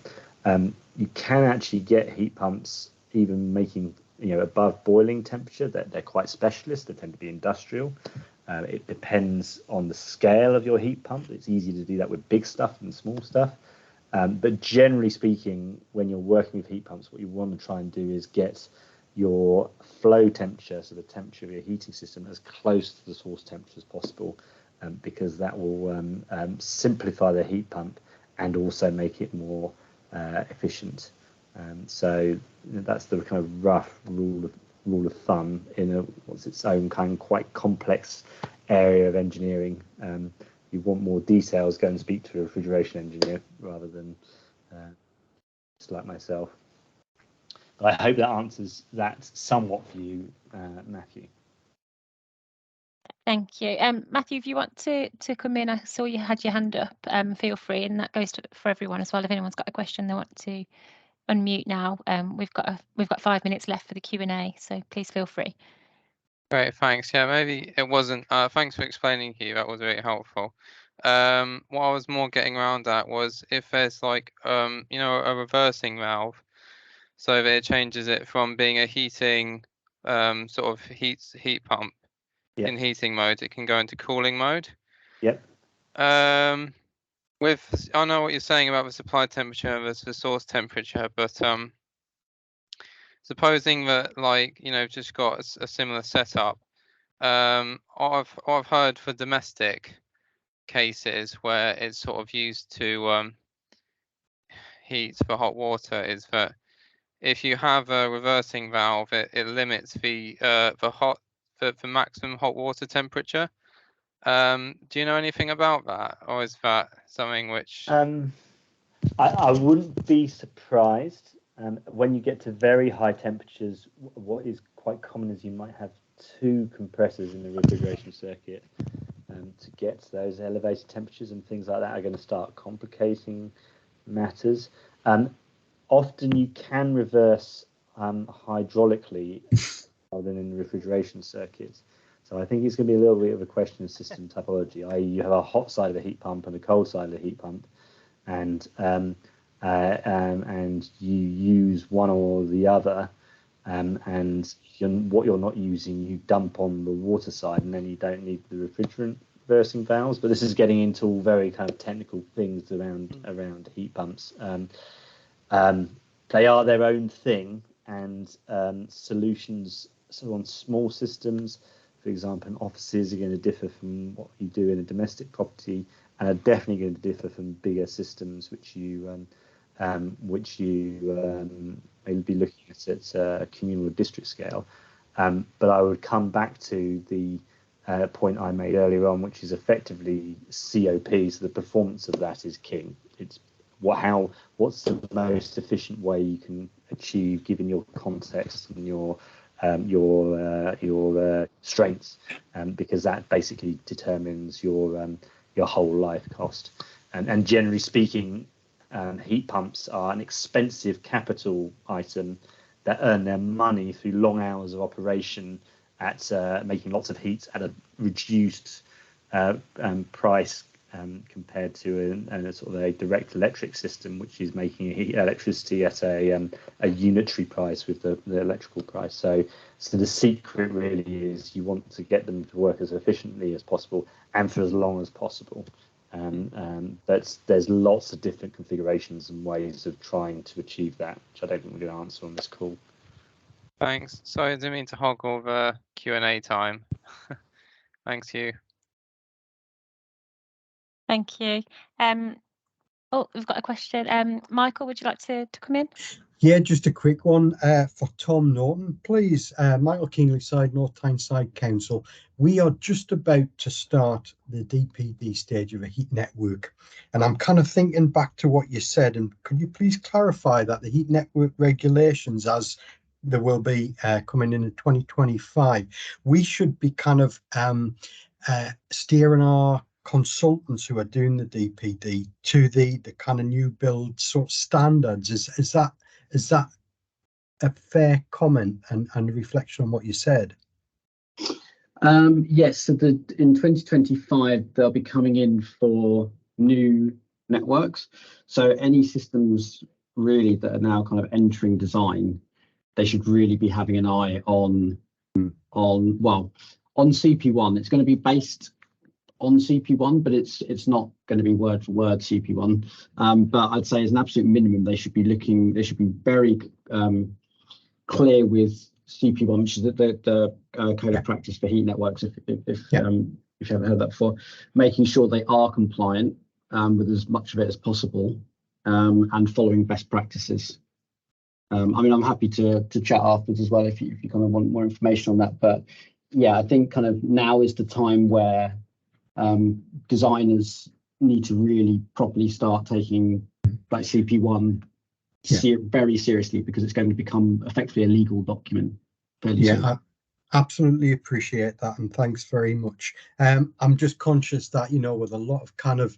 You can actually get heat pumps even making above boiling temperature. They're quite specialist. They tend to be industrial. It depends on the scale of your heat pump. It's easy to do that with big stuff than small stuff. But generally speaking, when you're working with heat pumps, what you want to try and do is get your flow temperature, so the temperature of your heating system, as close to the source temperature as possible, because that will simplify the heat pump and also make it more efficient. So that's the kind of rough rule of thumb in what's its own kind of quite complex area of engineering. You want more details, go and speak to a refrigeration engineer rather than just like myself. But I hope that answers that somewhat for you, Matthew. Thank you. Matthew, if you want to come in, I saw you had your hand up. Feel free, and that goes for everyone as well. If anyone's got a question they want to unmute now, we've got 5 minutes left for the Q&A, so please feel free. Great, thanks. Yeah, maybe it wasn't. Thanks for explaining, Hugh. That was very helpful. What I was more getting around at was if there's like a reversing valve, so that it changes it from being a heating sort of heat pump in heating mode, it can go into cooling mode. Yep. I know what you're saying about the supply temperature versus the source temperature, but supposing that just got a similar setup, I've heard for domestic cases where it's sort of used to heat for hot water is that if you have a reversing valve, it limits the maximum hot water temperature. Do you know anything about that, or is that something which? I wouldn't be surprised when you get to very high temperatures. What is quite common is you might have two compressors in the refrigeration circuit to get to those elevated temperatures, and things like that are going to start complicating matters. Often you can reverse hydraulically rather than in the refrigeration circuits. So I think it's going to be a little bit of a question of system topology, i.e. you have a hot side of the heat pump and a cold side of the heat pump, and you use one or the other, and what you're not using you dump on the water side, and then you don't need the refrigerant reversing valves. But this is getting into all very kind of technical things around heat pumps. They are their own thing, and solutions on small systems, for example, in offices, are going to differ from what you do in a domestic property, and are definitely going to differ from bigger systems, which you may be looking at a communal or district scale. But I would come back to the point I made earlier on, which is effectively COP. So the performance of that is king. It's what's the most efficient way you can achieve, given your context and your strengths, because that basically determines your whole life cost. And generally speaking, heat pumps are an expensive capital item that earn their money through long hours of operation at making lots of heat at a reduced price compared to a sort of a direct electric system, which is making electricity at a unitary price with the electrical price. So the secret really is you want to get them to work as efficiently as possible and for as long as possible. But there's lots of different configurations and ways of trying to achieve that, which I don't think we're going to answer on this call. Thanks. Sorry, I didn't mean to hog all the Q&A time. Thanks, Hugh. Thank you. Oh, we've got a question. Michael, would you like to come in? Yeah, just a quick one for Tom Norton, please. Michael Keenley side, North Tyneside Council. We are just about to start the DPD stage of a heat network. And I'm kind of thinking back to what you said, and could you please clarify that the heat network regulations, as there will be coming in 2025, we should be kind of steering our consultants who are doing the DPD to the kind of new build sort of standards? Is that a fair comment and reflection on what you said? Yes, so in 2025 they'll be coming in for new networks. So any systems really that are now kind of entering design, they should really be having an eye on CP1. It's going to be based on CP1, but it's not going to be word for word CP1. But I'd say as an absolute minimum, they should be very clear with CP1, which is the code of practice for heat networks. If you haven't heard that before, making sure they are compliant with as much of it as possible, and following best practices. I mean, I'm happy to chat afterwards as well if you kind of want more information on that. But yeah, I think kind of now is the time where designers need to really properly start taking like CP1 very seriously, because it's going to become effectively a legal document fairly soon. I absolutely appreciate that, and thanks very much. I'm just conscious that, with a lot of kind of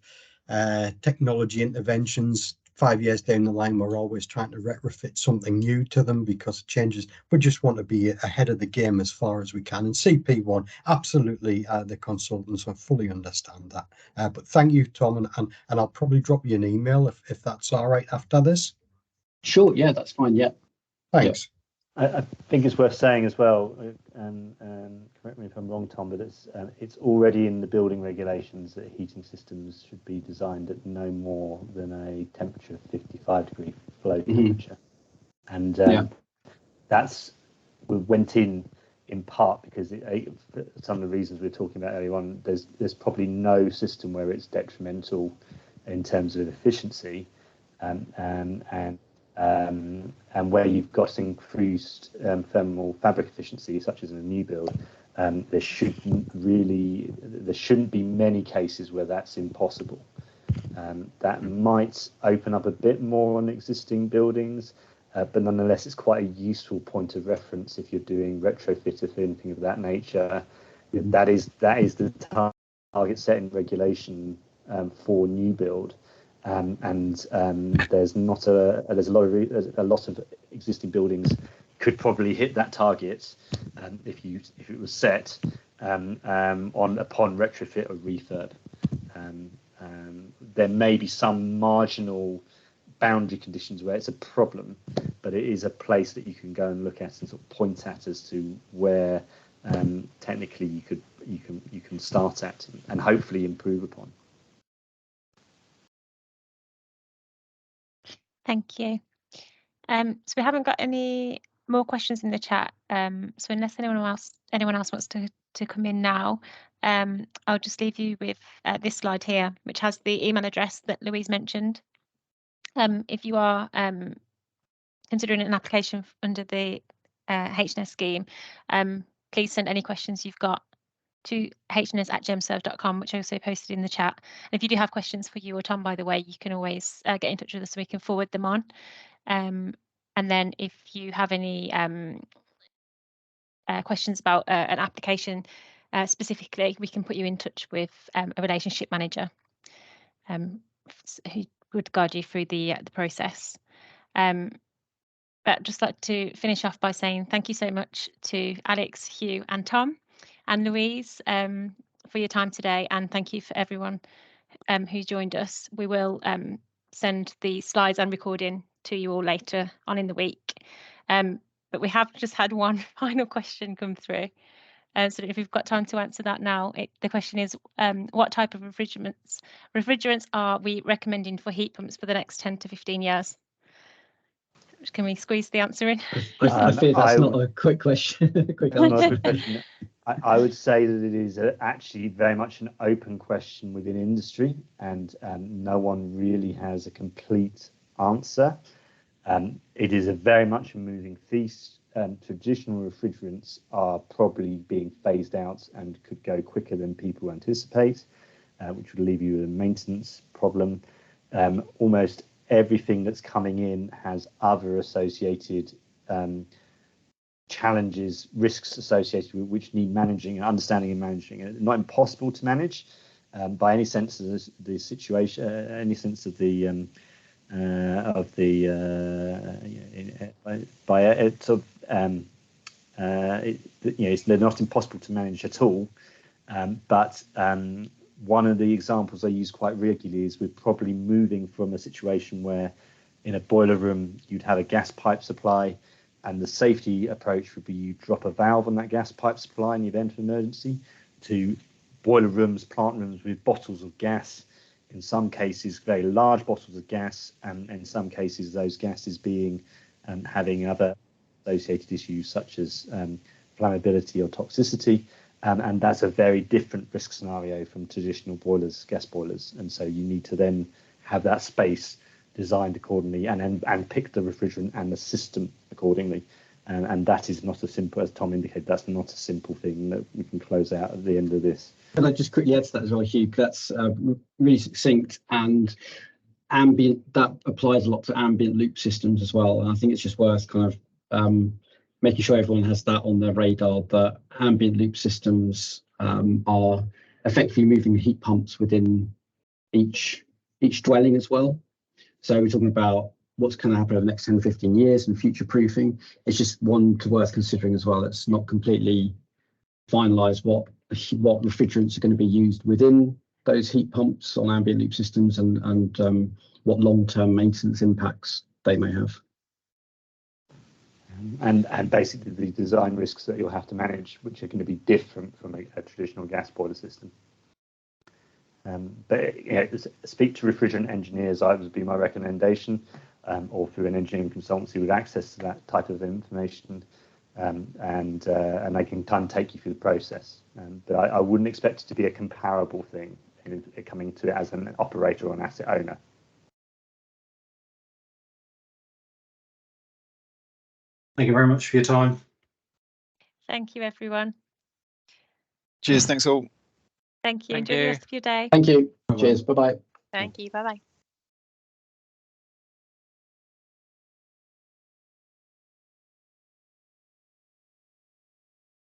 technology interventions, 5 years down the line, we're always trying to retrofit something new to them because it changes. We just want to be ahead of the game as far as we can. And CP1, absolutely, the consultants will fully understand that. But thank you, Tom, and I'll probably drop you an email if that's all right after this. Sure, yeah, that's fine, yeah. Thanks. I think it's worth saying as well, and correct me if I'm wrong, Tom, but it's already in the building regulations that heating systems should be designed at no more than a temperature of 55 degree flow temperature. And we went in part because for some of the reasons we were talking about earlier on, there's probably no system where it's detrimental in terms of efficiency, and where you've got increased thermal fabric efficiency, such as in a new build, there shouldn't be many cases where that's impossible. That might open up a bit more on existing buildings, but nonetheless, it's quite a useful point of reference if you're doing retrofit or anything of that nature. That is the target setting regulation for new build, and there's a lot of existing buildings could probably hit that target if it was set upon retrofit or refurb. There may be some marginal boundary conditions where it's a problem, but it is a place that you can go and look at and sort of point at as to where technically you can start at and hopefully improve upon. Thank you. So we haven't got any more questions in the chat. So unless anyone else wants to come in now, I'll just leave you with this slide here, which has the email address that Louise mentioned. If you are considering an application under the HNES scheme, please send any questions you've got to hnes@gemserve.com, which I also posted in the chat. And if you do have questions for you or Tom, by the way, you can always get in touch with us so we can forward them on. And then if you have any questions about an application specifically, we can put you in touch with a relationship manager who would guide you through the process. But I'd just like to finish off by saying thank you so much to Alex, Hugh and Tom and Louise for your time today, and thank you for everyone who joined us. We will send the slides and recording to you all later on in the week. But we have just had one final question come through. So if we've got time to answer that now, the question is, what type of refrigerants are we recommending for heat pumps for the next 10 to 15 years? Can we squeeze the answer in? I fear that's not a quick question. I would say that it is actually very much an open question within industry, and no one really has a complete answer. It is very much a moving feast. Traditional refrigerants are probably being phased out and could go quicker than people anticipate, which would leave you with a maintenance problem. Almost everything that's coming in has other associated challenges, risks associated with which need managing and understanding and managing. And not impossible to manage by any sense of the situation, any sense of the they're not impossible to manage at all. But one of the examples I use quite regularly is we're probably moving from a situation where in a boiler room you'd have a gas pipe supply, and the safety approach would be you drop a valve on that gas pipe supply in the event of emergency, to boiler rooms, plant rooms with bottles of gas, in some cases very large bottles of gas, and in some cases those gases being having other associated issues such as flammability or toxicity. And that's a very different risk scenario from traditional boilers, gas boilers. And so you need to then have that space designed accordingly and pick the refrigerant and the system accordingly. And that is not a simple, as Tom indicated, that's not a simple thing that we can close out at the end of this. Can I just quickly add to that as well, Hugh? That's really succinct, and ambient, that applies a lot to ambient loop systems as well. And I think it's just worth kind of making sure everyone has that on their radar, that ambient loop systems are effectively moving heat pumps within each dwelling as well. So we're talking about what's going to happen over the next 10 to 15 years and future proofing. It's just one worth considering as well. It's not completely finalised what refrigerants are going to be used within those heat pumps on ambient loop systems, and what long-term maintenance impacts they may have. And basically the design risks that you'll have to manage, which are going to be different from a traditional gas boiler system. But speak to refrigerant engineers, that would be my recommendation, or through an engineering consultancy with access to that type of information, and they can kind of take you through the process. But I wouldn't expect it to be a comparable thing coming to it as an operator or an asset owner. Thank you very much for your time. Thank you, everyone. Cheers, thanks all. Thank you. Thank Enjoy you. the rest of your day. Thank you. Bye-bye. Cheers. Bye-bye. Thank you. Bye bye.